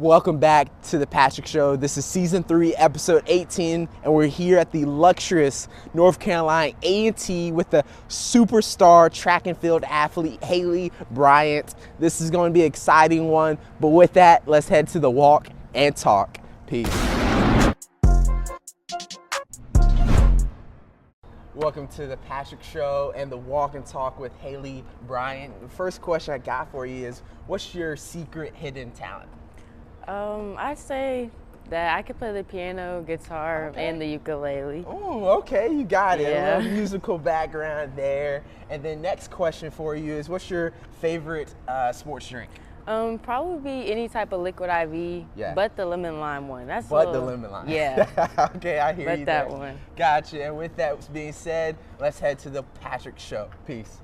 Welcome back to the Patrick Show. This is season 3, episode 18, and we're here at the luxurious North Carolina A&T with the superstar track and field athlete, Hayleigh Bryant. This is going to be an exciting one, but with that, let's head to the walk and talk. Peace. Welcome to the Patrick Show and the walk and talk with Hayleigh Bryant. The first question I got for you is, what's your secret hidden talent? I'd say that I could play the piano, guitar, and the ukulele. Oh, okay, you got it. Yeah. A little musical background there. And then next question for you is, what's your favorite sports drink? Probably be any type of liquid IV, but the lemon lime one. That's the lemon lime. Yeah. Okay, I hear you that there. one. Gotcha. And with that being said, let's head to the Patrick Show. Peace.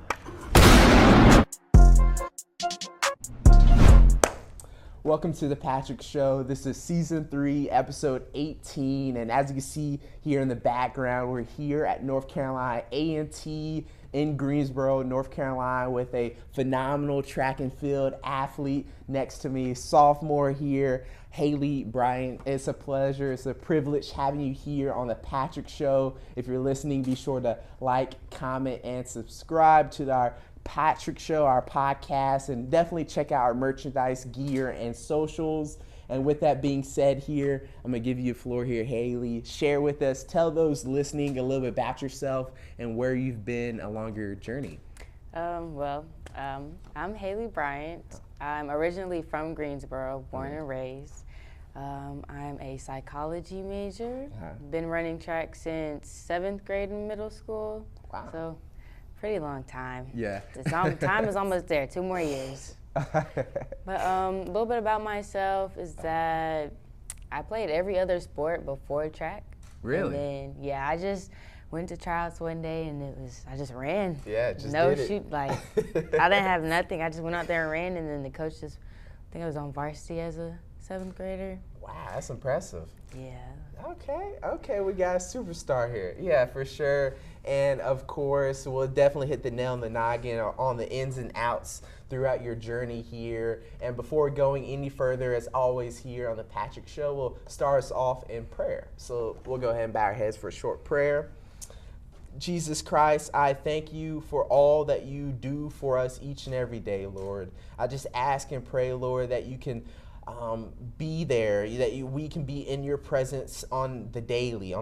Welcome to the Patrick Show. This is season 3, episode 18. And as you can see here in the background, we're here at North Carolina A&T in Greensboro, North Carolina, with a phenomenal track and field athlete next to me, sophomore here, Hayleigh Bryant. It's a pleasure, it's a privilege having you here on the Patrick Show. If you're listening, be sure to like, comment, and subscribe to our Patrick Show, our podcast, and definitely check out our merchandise, gear, and socials. And with that being said here, I'm going to give you a floor here, Hayleigh. Share with us, tell those listening a little bit about yourself and where you've been along your journey. I'm Hayleigh Bryant. I'm originally from Greensboro, born and raised. I'm a psychology major. Been running track since 7th grade in middle school. Wow. So pretty long time. Yeah. Time is almost there, 2 more years. But a little bit about myself is that I played every other sport before track. Really? And then, I just went to tryouts one day and I just ran. Yeah, just no did it. shoot, like I didn't have nothing. I just went out there and ran, and then the coach I think I was on varsity as a 7th grader. Wow, that's impressive. Yeah. Okay, we got a superstar here. Yeah, for sure. And of course, we'll definitely hit the nail on the noggin on the ins and outs throughout your journey here. And before going any further, as always here on the Patrick Show, we'll start us off in prayer. So we'll go ahead and bow our heads for a short prayer. Jesus Christ, I thank you for all that you do for us each and every day, Lord. I just ask and pray, Lord, that you can be there, that we can be in your presence on the daily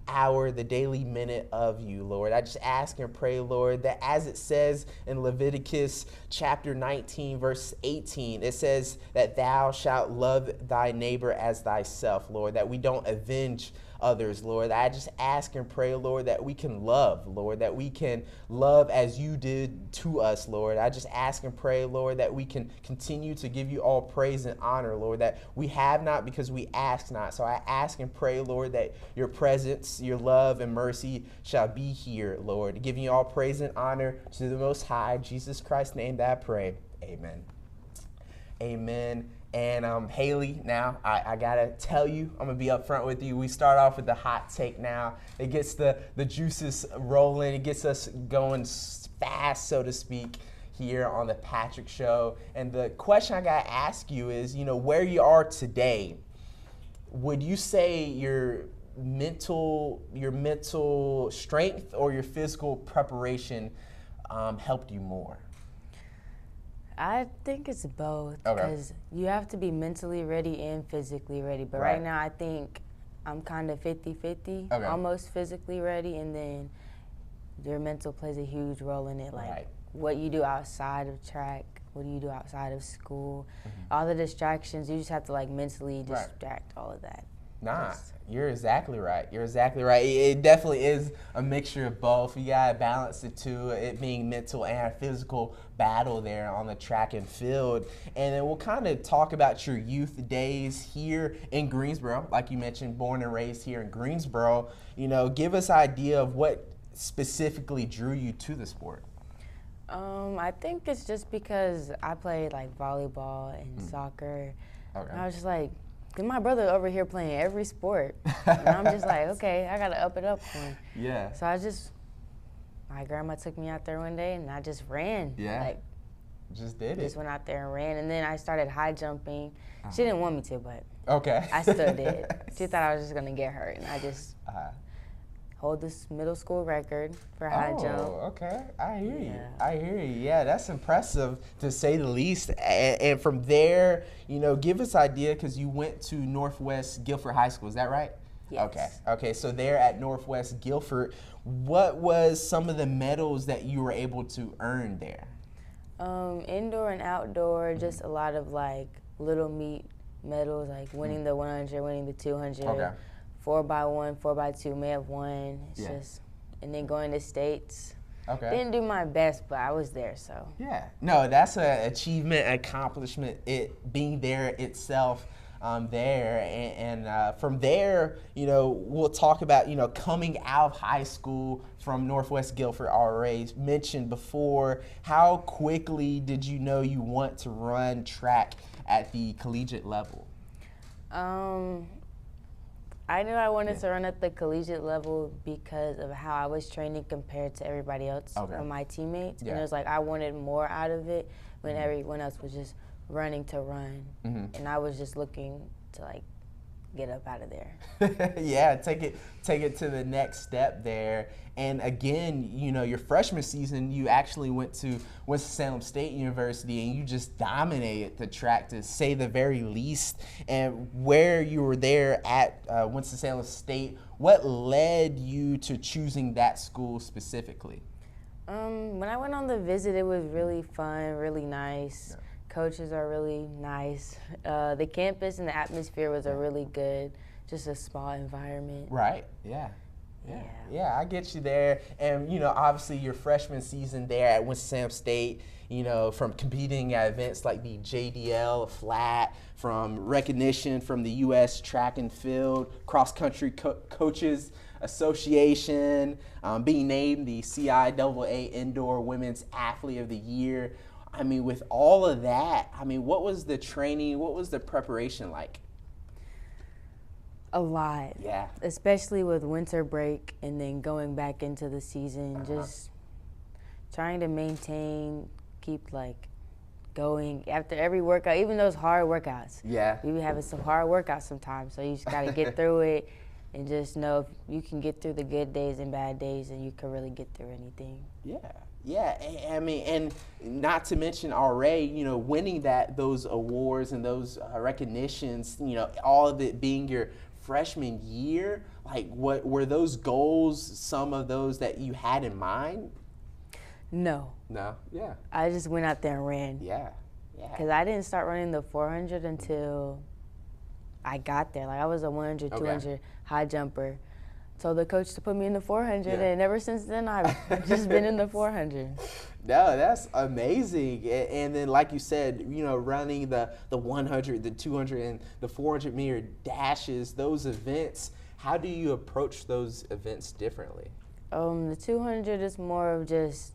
hour, the daily minute of you, Lord. I just ask and pray, Lord, that as it says in Leviticus chapter 19, verse 18, it says that thou shalt love thy neighbor as thyself, Lord, that we don't avenge others, Lord. I just ask and pray, Lord, that we can love, Lord, that we can love as you did to us, Lord. I just ask and pray, Lord, that we can continue to give you all praise and honor, Lord, that we have not because we ask not. So I ask and pray, Lord, that your presence, your love and mercy shall be here, Lord. Giving you all praise and honor to the Most High, in Jesus Christ's name that I pray. Amen. Amen. And Hayleigh, now I gotta tell you, I'm gonna be upfront with you. We start off with the hot take now. It gets the juices rolling. It gets us going fast, so to speak, here on the Patrick Show. And the question I gotta ask you is, where you are today, would you say your mental strength or your physical preparation helped you more? I think it's both, because you have to be mentally ready and physically ready. But right now, I think I'm kind of 50-50, almost physically ready, and then your mental plays a huge role in it. Like what you do outside of track, what do you do outside of school, all the distractions, you just have to mentally distract all of that. Nah, you're exactly right. You're exactly right. It definitely is a mixture of both. You gotta balance the two, it being mental and physical battle there on the track and field. And then we'll kind of talk about your youth days here in Greensboro. Like you mentioned, born and raised here in Greensboro. Give us an idea of what specifically drew you to the sport. I think it's just because I played volleyball and soccer. And I was just like, because my brother over here playing every sport. And I'm just like, okay, I got to up it up for him. So my grandma took me out there one day and I just ran. Just did it. Just went out there and ran. And then I started high jumping. She didn't want me to, but okay. I still did. She thought I was just going to get hurt. And I just hold this middle school record for high jump. Oh, okay. I hear you. I hear you. Yeah, that's impressive to say the least. And from there, you know, give us an idea because you went to Northwest Guilford High School. Is that right? Yes. Okay. Okay. So there at Northwest Guilford, what was some of the medals that you were able to earn there? Indoor and outdoor, just a lot of like little meet medals, like winning the 100, winning the 200, 4x1, 4x2 may have won. It's just, and then going to states. Okay. Didn't do my best, but I was there, so. Yeah. No, that's an achievement, accomplishment, it being there itself. There and from there, you know, we'll talk about, you know, coming out of high school from Northwest Guilford already mentioned before. How quickly did you know you want to run track at the collegiate level? I knew I wanted to run at the collegiate level because of how I was training compared to everybody else on my teammates. And it was like I wanted more out of it when everyone else was just running to run, and I was just looking to like get up out of there. Yeah, take it to the next step there. And again, you know, your freshman season, you actually went to Winston-Salem State University, and you just dominated the track, to say the very least. And where you were there at Winston-Salem State, what led you to choosing that school specifically? When I went on the visit, it was really fun, really nice. Yeah. Coaches are really nice. The campus and the atmosphere was a really good, just a small environment. Right, yeah. I get you there. And, you know, obviously your freshman season there at Winston-Salem State, you know, from competing at events like the JDL flat, from recognition from the U.S. Track and Field Cross-Country Coaches Association, being named the CIAA Indoor Women's Athlete of the Year. I mean, with all of that, I mean, what was the training, what was the preparation like? A lot. Yeah. Especially with winter break and then going back into the season, just trying to maintain, keep like going after every workout, even those hard workouts. Yeah. We be having some hard workouts sometimes, so you just got to get through it and just know if you can get through the good days and bad days, and you can really get through anything. Yeah. Yeah, I mean, and not to mention already, you know, winning those awards and those recognitions, you know, all of it being your freshman year. Like, what were those goals? Some of those that you had in mind? No. Yeah. I just went out there and ran. Yeah. Because I didn't start running the 400 until I got there. Like, I was a 100, 200 high jumper. Told the coach to put me in the 400, and ever since then, I've just been in the 400. No, that's amazing. And then, like you said, you know, running the 100, the 200, and the 400-meter dashes, those events, how do you approach those events differently? The 200 is more of just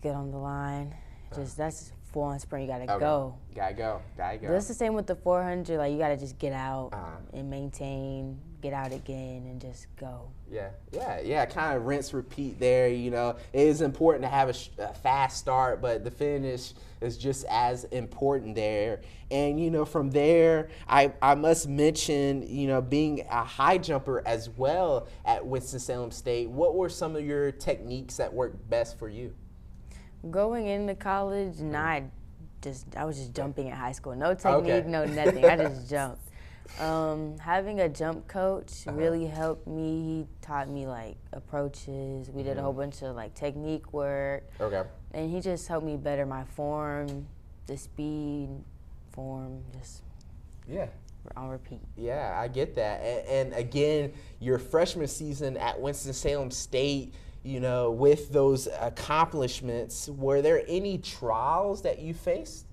get on the line. Just that's full-on sprint. You got to go. Gotta go. That's the same with the 400. Like, you got to just get out and maintain, get out again, and just go. Yeah. Kind of rinse, repeat there. You know, it is important to have a fast start, but the finish is just as important there. And, you know, from there, I must mention, you know, being a high jumper as well at Winston-Salem State. What were some of your techniques that worked best for you? Going into college, I was just jumping in high school. No technique, no nothing. I just jumped. Having a jump coach really helped me. He taught me like approaches. We did a whole bunch of like technique work. And he just helped me better my form, the speed, just on repeat. Yeah, I get that. And again, your freshman season at Winston-Salem State, you know, with those accomplishments, were there any trials that you faced?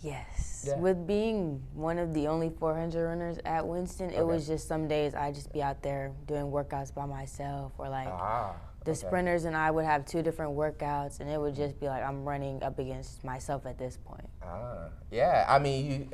Yes. Yeah. With being one of the only 400 runners at Winston, it was just some days I'd just be out there doing workouts by myself, or like the sprinters and I would have two different workouts, and it would just be like I'm running up against myself at this point. Yeah, I mean,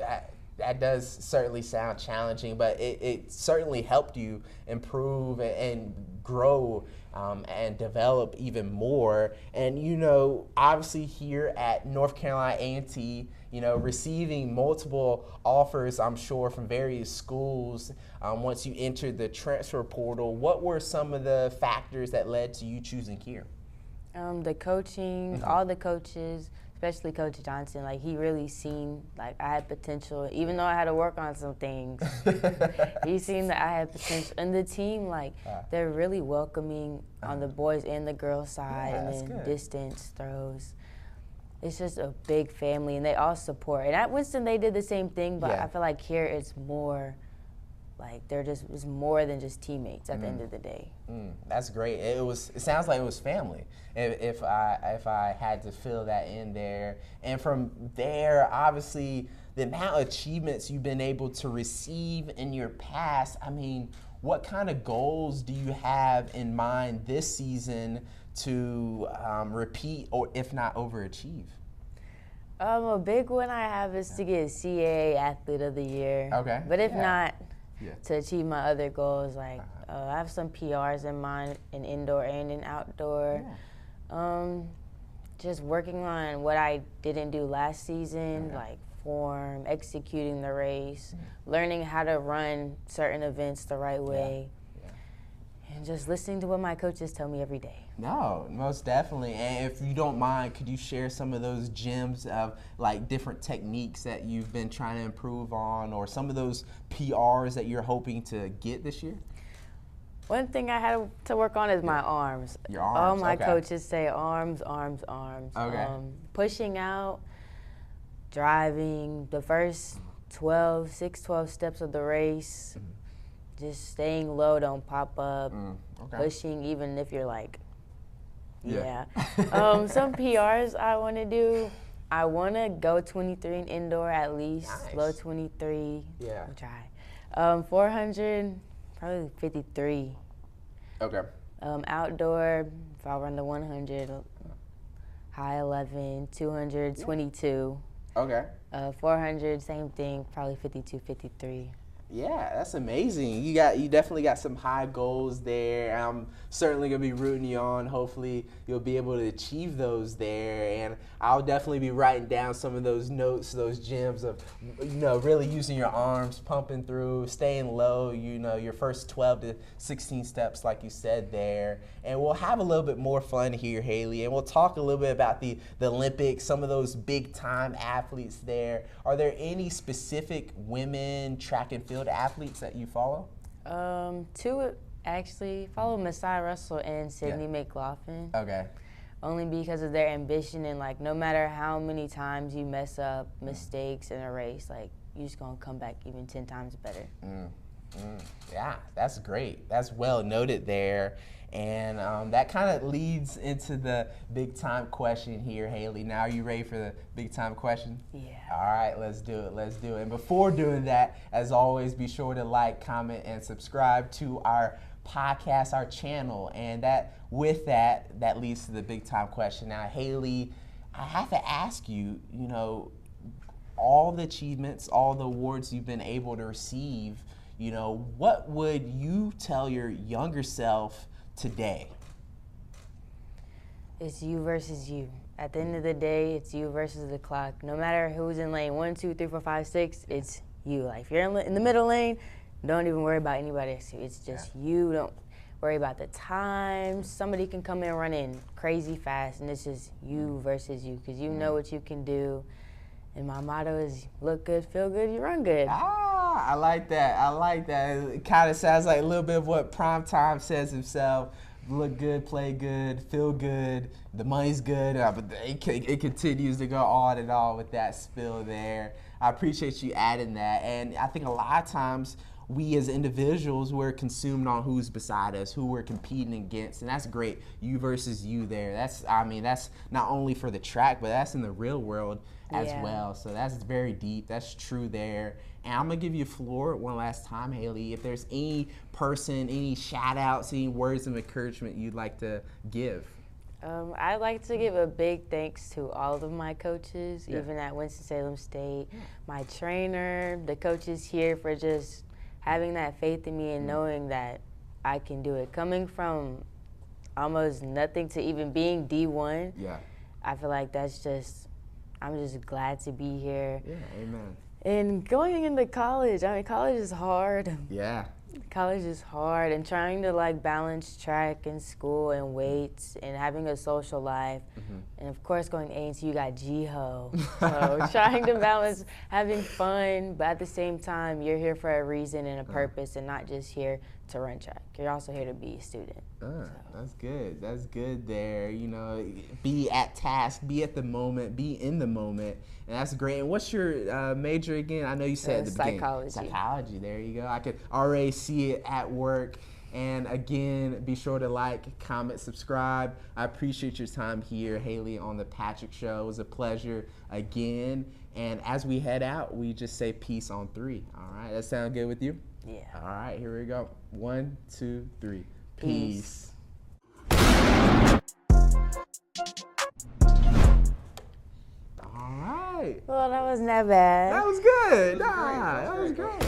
That does certainly sound challenging, but it certainly helped you improve and grow and develop even more. And, you know, obviously here at North Carolina A&T, you know, receiving multiple offers, I'm sure, from various schools once you entered the transfer portal, what were some of the factors that led to you choosing here? The coaching, all the coaches, especially Coach Johnson, like he really seen like I had potential, even though I had to work on some things. He seen that I had potential, and the team, like they're really welcoming on the boys and the girls side, and then good. Distance throws. It's just a big family, and they all support. And at Winston, they did the same thing, but I feel like here it's more. Like it's more than just teammates at the end of the day. That's great. It sounds like it was family. If I had to fill that in there, and from there, obviously, the amount of achievements you've been able to receive in your past. I mean, what kind of goals do you have in mind this season to repeat, or if not overachieve? A big one I have is to get CIAA Athlete of the Year. Okay. But if not. To achieve my other goals, like I have some PRs in mind in indoor and in outdoor. Just working on what I didn't do last season, like form, executing the race, learning how to run certain events the right way, and just listening to what my coaches tell me every day. No, most definitely. And if you don't mind, could you share some of those gems of like different techniques that you've been trying to improve on, or some of those PRs that you're hoping to get this year? One thing I had to work on is my arms. Your arms. All my coaches say arms, arms, arms. Okay. Pushing out, driving, the first 12 steps of the race, just staying low, don't pop up, pushing even if you're like, some PRs I want to do. I want to go 23 in indoor at least, low 23. Yeah. I'll try. 400, probably 53. Okay. Outdoor, if I run the 100, high 11, 200, 22. Okay. 400, same thing, probably 52, 53. Yeah, that's amazing. You definitely got some high goals there. I'm certainly gonna be rooting you on. Hopefully you'll be able to achieve those there, and I'll definitely be writing down some of those notes, those gems of, you know, really using your arms, pumping through, staying low, you know, your first 12 to 16 steps like you said there. And we'll have a little bit more fun here, Hayleigh, and we'll talk a little bit about the Olympics, some of those big time athletes there. Are there any specific women track and field athletes that you follow? Two actually. Follow Messiah Russell and Sydney McLaughlin. Okay. Only because of their ambition, and like no matter how many times you mess up mistakes in a race, like you're just gonna come back even 10 times better. Yeah, that's great. That's well noted there. And that kind of leads into the big time question here, Hayleigh. Now, are you ready for the big time question? Yeah. All right, let's do it. Let's do it. And before doing that, as always, be sure to like, comment, and subscribe to our podcast, our channel. And that leads to the big time question. Now, Hayleigh, I have to ask you, you know, all the achievements, all the awards you've been able to receive, you know, what would you tell your younger self today? It's you versus you. At the end of the day, it's you versus the clock. No matter who's in lane 1, 2, 3, 4, 5, 6, it's you. Like if you're in the middle lane, don't even worry about anybody else. It's just you. Don't worry about the time. Somebody can come in running crazy fast, and it's just you versus you, because you know what you can do. And my motto is look good, feel good, you run good. I like that. I like that. It kind of sounds like a little bit of what Primetime says himself. Look good, play good, feel good, the money's good. But it continues to go on and on with that spill there. I appreciate you adding that. And I think a lot of times we as individuals, we're consumed on who's beside us, who we're competing against, and that's great. You versus you there. That's not only for the track, but that's in the real world as well. So that's very deep. That's true there. And I'm gonna give you a floor one last time, Hayleigh. If there's any person, any shout outs, any words of encouragement you'd like to give. I'd like to give a big thanks to all of my coaches, even at Winston-Salem State, my trainer, the coaches here for just having that faith in me and knowing that I can do it. Coming from almost nothing to even being D1, I feel like I'm just glad to be here. Yeah, amen. And going into college, I mean, college is hard. Yeah. College is hard, and trying to like balance track and school and weights and having a social life, and of course going A&T, you got GHO. So trying to balance having fun, but at the same time, you're here for a reason and a purpose, and not just here to run track. You're also here to be a student. That's good. That's good there. You know, be at task, be at the moment, be in the moment, and that's great. And what's your major again? I know you said at the beginning. Psychology. Psychology. There you go. I could already see it at work. And again, be sure to like, comment, subscribe. I appreciate your time here, Hayleigh, on the Patrick Show. It was a pleasure again. And as we head out, we just say peace on 3. All right, that sound good with you? Yeah. All right, here we go. 1, 2, 3. Peace. All right. Well, that wasn't that bad. That was good. That was great.